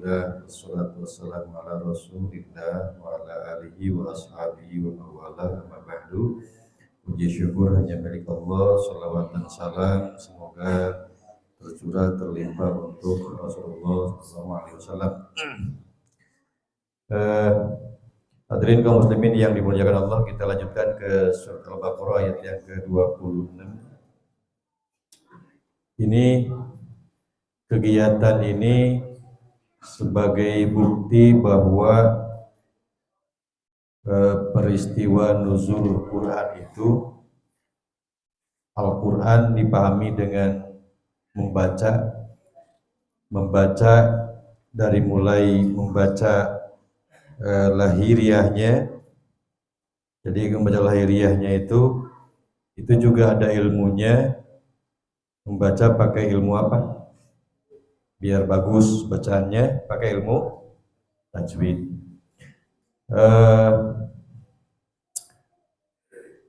Alhamdulillah, wassalatu wassalamu ala rasulillah wa ala alihi wa ashabihi wa mawala amma ba'du. Puji syukur hanya milik Allah, salawat dan salam semoga tercurah terlimpah untuk Rasulullah SAW. Hadirin kaum muslimin yang dimuliakan Allah, kita lanjutkan ke surat Al-Baqarah ayat yang ke-26. Ini kegiatan ini sebagai bukti bahwa peristiwa nuzul Quran itu, Al-Quran dipahami dengan membaca dari mulai membaca lahiriahnya. Jadi membaca lahiriahnya itu juga ada ilmunya. Membaca pakai ilmu apa? Biar bagus bacaannya pakai ilmu tajwid.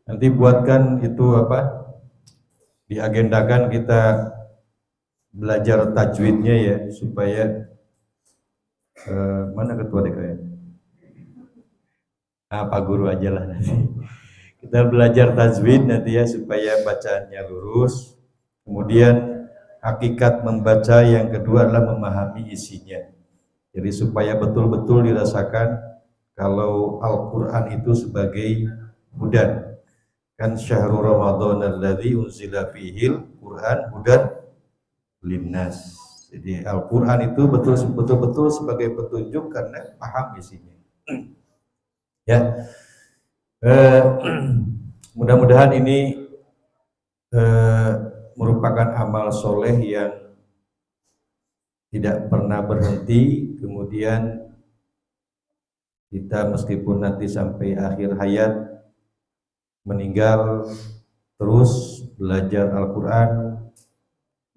Nanti buatkan itu apa? Diagendakan kita belajar tajwidnya ya, supaya mana ketua DKM? Pak Guru aja lah nanti. Kita belajar tajwid nanti ya, supaya bacaannya lurus. Kemudian hakikat membaca yang kedua adalah memahami isinya. Jadi supaya betul-betul dirasakan kalau Al-Quran itu sebagai hudan. Kan syahrul Ramadan alladzi unzila fihil Quran hudan linnas. Jadi Al-Quran itu betul-betul sebagai petunjuk karena paham isinya. Ya, mudah-mudahan ini merupakan amal soleh yang tidak pernah berhenti. Kemudian kita meskipun nanti sampai akhir hayat meninggal terus belajar Al-Quran,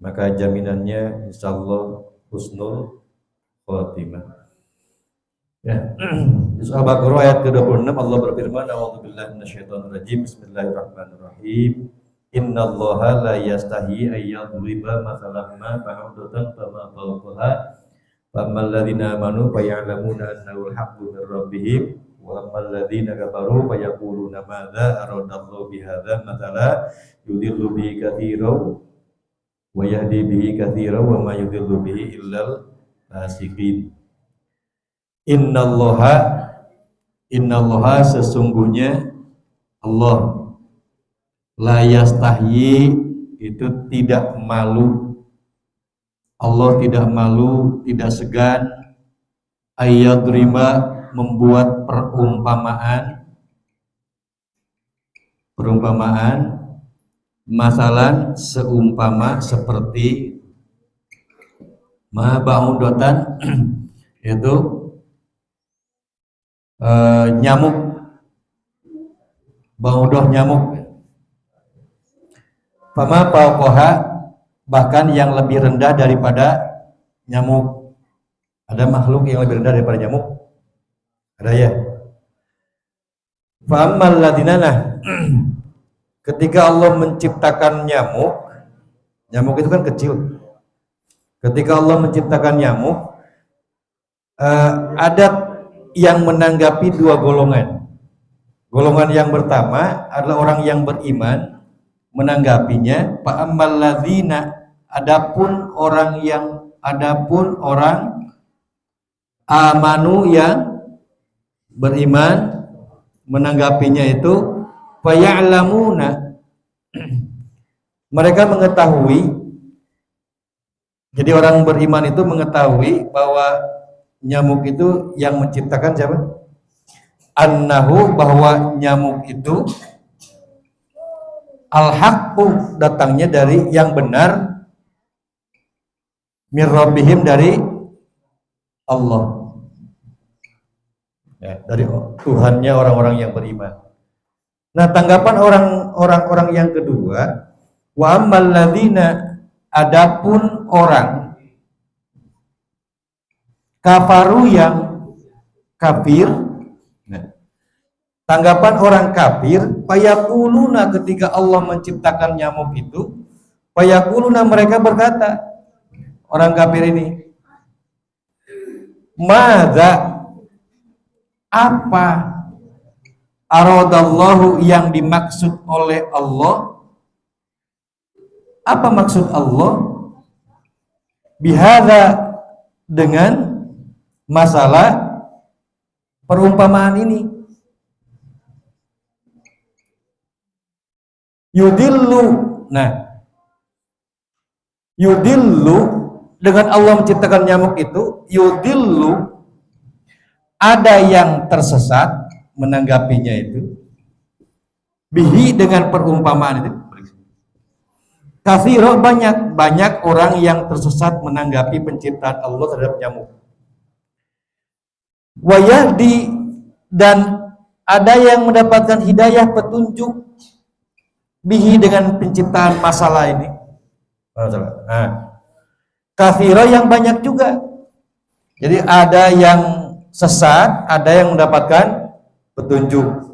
maka jaminannya insyaallah husnul khotimah. Ya. Surah Al-Baqarah ayat ke-26 Allah berfirman, a'udzubillahi minasyaitonirrajim, bismillahirrahmanirrahim. Innallaha la yastahi ayyadriba mathalan ma ba'udatan fama fawqaha famal ladzina amanu faya'lamuna annahu al-haqqu min rabbihim wa ammal ladzina kafaru fayaquluna madza aradallahu bihadza mathala yudillu bihi katsiran wa yahdi bihi katsiran wa ma yudillu bihi illal fasiqin. Innallaha sesungguhnya Allah la yastahyi itu tidak malu. Allah tidak malu, tidak segan ayyadriba membuat perumpamaan masalan seumpama seperti ma ba'udatan itu nyamuk, ba'udah nyamuk. Fama fawqaha bahkan yang lebih rendah daripada nyamuk. Ada makhluk yang lebih rendah daripada nyamuk? Ada ya? Fa'ammal ladinana ketika Allah menciptakan nyamuk itu kan kecil. Ketika Allah menciptakan nyamuk, ada yang menanggapi dua golongan. Golongan yang pertama adalah orang yang beriman, menanggapinya fa'ammal ladzina adapun orang amanu yang beriman, menanggapinya itu faya'lamuna mereka mengetahui. Jadi orang beriman itu mengetahui bahwa nyamuk itu yang menciptakan siapa? Annahu bahwa nyamuk itu al-haqqu datangnya dari yang benar, mir rabbihim dari Allah. Ya, dari Tuhannya orang-orang yang beriman. Nah, tanggapan orang-orang yang kedua, wa ammal ladzina adapun orang kafaru yang kafir. Nah, tanggapan orang kafir, payaquluna ketika Allah menciptakan nyamuk itu, payaquluna mereka berkata, orang kafir ini, Madza, apa aradallahu yang dimaksud oleh Allah? Apa maksud Allah bihadza, dengan masalah perumpamaan ini? Yudillu. Nah, yudillu, dengan Allah menciptakan nyamuk itu, yudillu, ada yang tersesat menanggapinya itu, bihi, dengan perumpamaan itu. Katsira, banyak orang yang tersesat menanggapi penciptaan Allah terhadap nyamuk. Wa yahdi, dan ada yang mendapatkan hidayah, petunjuk, bihi, dengan penciptaan masalah ini. Nah, katsira, yang banyak juga. Jadi ada yang sesat, ada yang mendapatkan petunjuk.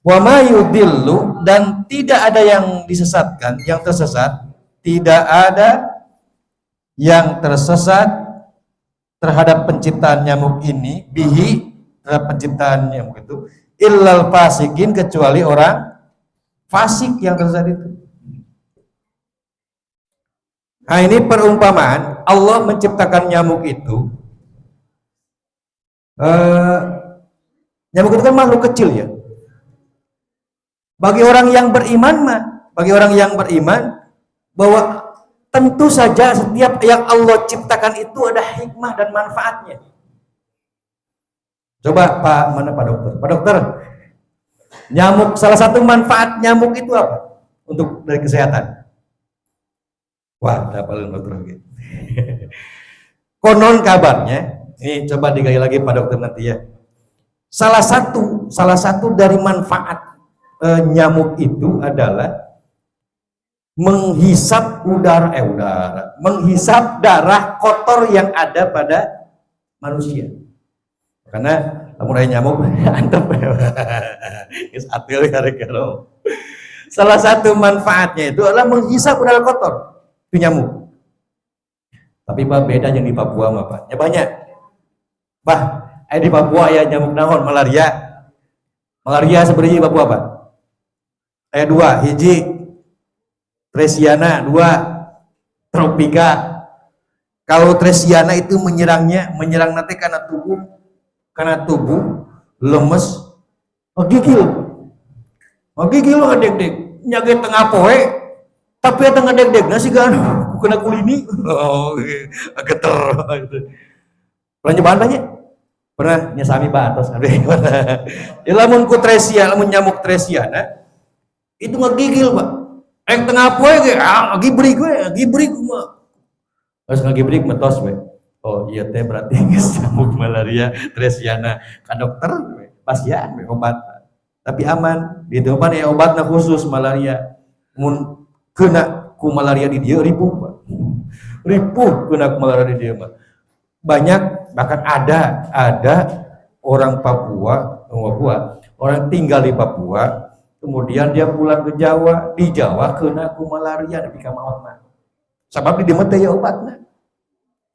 Wa ma yudillu, dan tidak ada yang disesatkan, yang tersesat, tidak ada yang tersesat terhadap penciptaan nyamuk ini, bihi, terhadap penciptaan nyamuk itu, illal fasikin, kecuali orang fasik yang tersesat itu. Nah, ini perumpamaan Allah menciptakan nyamuk itu. Nyamuk itu kan makhluk kecil ya. Bagi orang yang beriman bahwa tentu saja setiap yang Allah ciptakan itu ada hikmah dan manfaatnya. Coba Pak Dokter? Pak Dokter, nyamuk, salah satu manfaat nyamuk itu apa untuk dari kesehatan? Wah, paling dokter lagi. Konon kabarnya, ini coba digali lagi Pak Dokter nanti ya. Salah satu dari manfaat nyamuk itu adalah menghisap menghisap darah kotor yang ada pada manusia. Karena mulai nyamuk antep. Salah satu manfaatnya itu adalah menghisap udara kotor, itu nyamuk. Tapi Pak, beda yang di Papua mah Pak. Ya banyak. Pak, di Papua ya nyamuk naon, malaria. Malaria sebenarnya di Papua Pak. Dua, hiji Tresiana, dua Tropika. Kalau Tresiana itu menyerang nanti karena tubuh lemes, gigil ngedek-dek, nyage tengah poe, tapi tengah dek-dek nasi kan kena kulini, geter. Pernah nyasami batas, lamun nyamuk Tresiana itu ngegigil Pak. Tengah poe ge gibrig mah. Terus ngagibrig metos we. Oh iya teh berarti geus nyamuk malaria Tresiana. Ka dokter pasien we obat. Tapi aman. Di tempat ya obatna khusus malaria. Mun kena ku malaria di dieu ripuh Pak. Ripuh kena ku malaria di dieu mah. Banyak, bahkan ada orang Papua, orang tinggal di Papua. Kemudian dia pulang ke Jawa, di Jawa kena ku malaria nepi ka maot mah. Sabab di dieu teh ya obatna.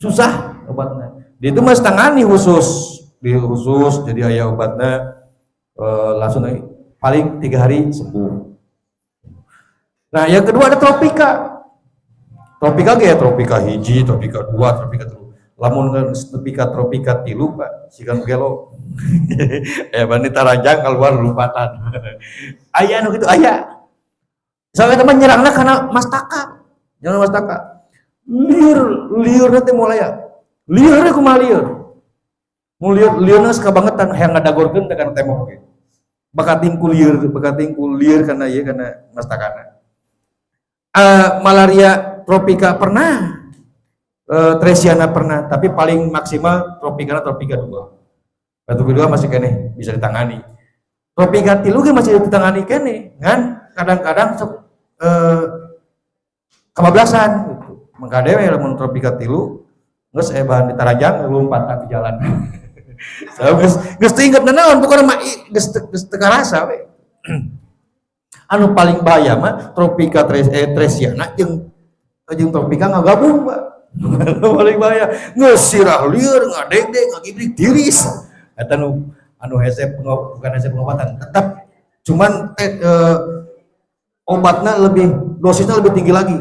Susah obatna. Dia itu mah tangani khusus, jadi aya obatna langsung paling 3 hari sembuh. Nah, yang kedua ada tropika. Tropika ge tropika hiji, tropika 2, tropika 3. Lamun tropika 3 Pak, sigan gelo. Bani taranjang keluar lupatan. Aya anu kitu aya. Soalnya teman nyerangna karena mastaka. Jangan mastaka. Liur nanti mulai ya. Liur kumaha liur. Mun liurna kabangetan hayang ngadagorkeun teh kana tembok ge. Bakating ku liur karena ieu karena mastakana. Malaria tropika pernah. Tresiana pernah, tapi paling maksimal tropika 2. Tropika 2 masih kene bisa ditangani. Tropika 3 ge masih ditangani kene, kan kadang-kadang kebablasan gitu. Mangka dewe lamun tropika 3 geus bahan ditarajang lompatan di jalan. So geus teu inget naon pokona mah geus teu karasa we. Anu paling bahaya mah tropika Tresiana jeung tropika ngagabung Pak. Paling bahaya ngesirah lieur ngadegdeg ngagibrik tiris eta anu hese bukan hese pengobatan tetap cuman obatnya dosisnya lebih tinggi lagi.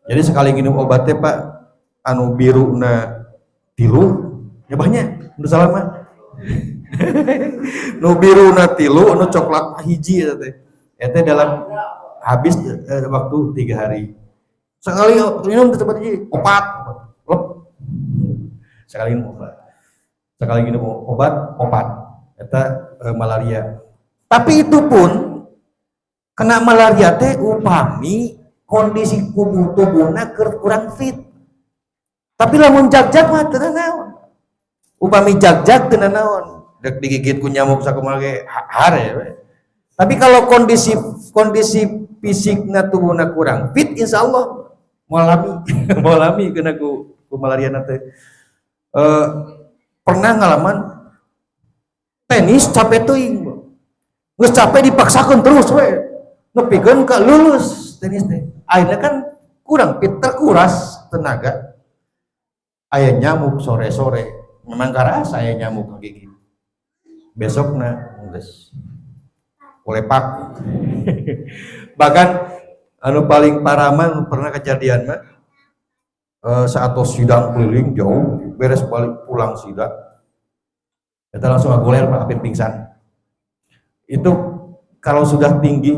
Jadi sekali minum obatnya Pak anu biru na tilu nyebahnya udah salah mah nu biru na tilu anu coklat hiji eta dalam habis waktu 3 hari sekali minum cepat aja obat lep sekali minum obat eta malaria. Tapi itu pun kena malaria teh upami kondisi tubuhna kurang fit. Tapi lamun jag-jag mah teu naon. Upami jag-jag teu naon. Dek digigit ku nyamuk sakumaha ge hare we. Tapi kalau kondisi fisikna tubuhna kurang fit insyaallah moal lami kena ku malaria teh. Pernah ngalaman tenis capek teuing. Geus capek dipaksakeun terus we. Nepikeun ka lulus tenis teh. Akhirnya kan kurang fit, terkuras tenaga. Aya nyamuk sore-sore memang karasa aya nyamuk ngagigit besokna geus ulepak. Bahkan anu paling parah mah pernah kejadian mah saat sidang keliling jauh beres balik pulang sidang kita langsung ngagoler Pak hampir pingsan. Itu kalau sudah tinggi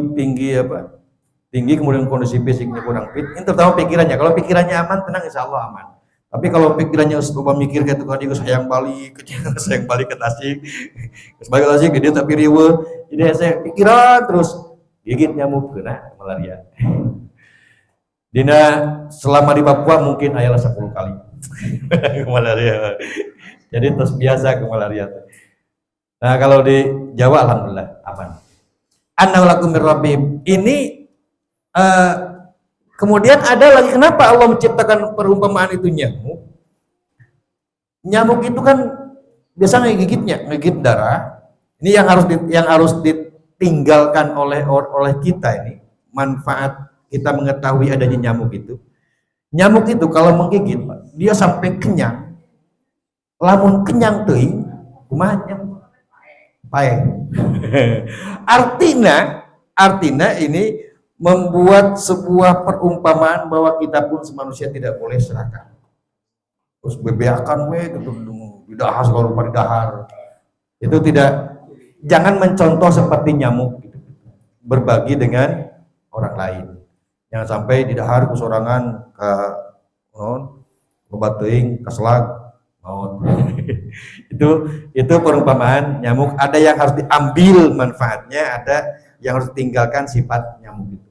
kemudian kondisi fisiknya kurang fit ini terutama pikirannya. Kalau pikirannya aman tenang insyaallah aman. Tapi kalau pikirannya coba mikir kayak tukang gus hayang balik ke Tasik, sebagai Tasik gede tapi riwe, jadi saya pikiran terus gigit nyamuk kena malaria. Dina selama di Papua mungkin ayalah 10 kali malaria. Jadi terus biasa ke malaria. Nah kalau di Jawa alhamdulillah aman. Anna lakum mir rabbim ini kemudian ada lagi kenapa Allah menciptakan perumpamaan itu nyamuk? Nyamuk itu kan biasa ngegigit darah. Ini yang harus ditinggalkan oleh kita ini. Manfaat kita mengetahui adanya nyamuk itu. Nyamuk itu kalau menggigit, dia sampai kenyang. Lamun kenyang teuing, kumaha nyamuk? Pae. Artinya ini membuat sebuah perumpamaan bahwa kita pun manusia tidak boleh serakah. Terus bebeakan gitu didahar kalau lupa didahar. Itu jangan mencontoh seperti nyamuk gitu. Berbagi dengan orang lain. Jangan sampai didahar kusorangan ke obat teuing keselag maut. itu perumpamaan nyamuk. Ada yang harus diambil manfaatnya, ada yang harus ditinggalkan sifat nyamuk itu.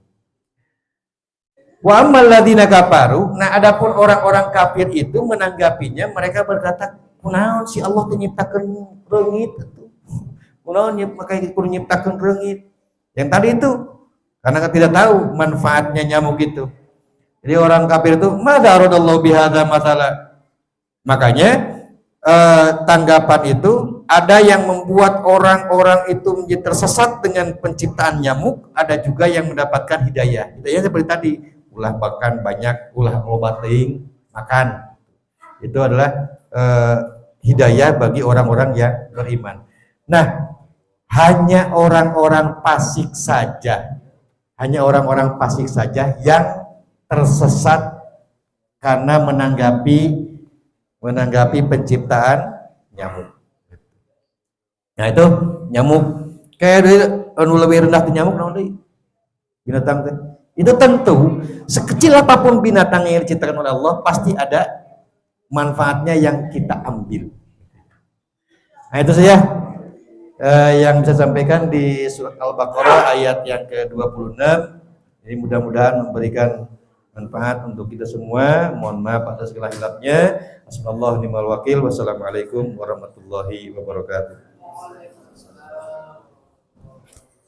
Wa ammal ladzina kafaru, nah adapun orang-orang kafir itu menanggapinya, mereka berkata, kunaon si Allah teu nyiptakeun reungit atuh. Kunaon nyiptakeun reungit. Yang tadi itu karena tidak tahu manfaatnya nyamuk itu. Jadi orang kafir itu, madza aradallahu bihadza masalah. Makanya tanggapan itu ada yang membuat orang-orang itu menjadi tersesat dengan penciptaan nyamuk, ada juga yang mendapatkan hidayah. Hidayah seperti tadi, ulah makan banyak, ulah obat teuing, makan. Itu adalah hidayah bagi orang-orang yang beriman. Nah, hanya orang-orang fasik saja yang tersesat karena menanggapi penciptaan nyamuk. Nah itu nyamuk kayak anu lebih rendah tuh nyamuk naon deui? Binatang teh. Itu tentu sekecil apapun binatang yang diciptakan oleh Allah pasti ada manfaatnya yang kita ambil. Nah itu saja yang bisa sampaikan di surat Al-Baqarah ayat yang ke-26. Jadi mudah-mudahan memberikan manfaat untuk kita semua. Mohon maaf atas segala hilafnya. Assalamualaikum warahmatullahi wabarakatuh.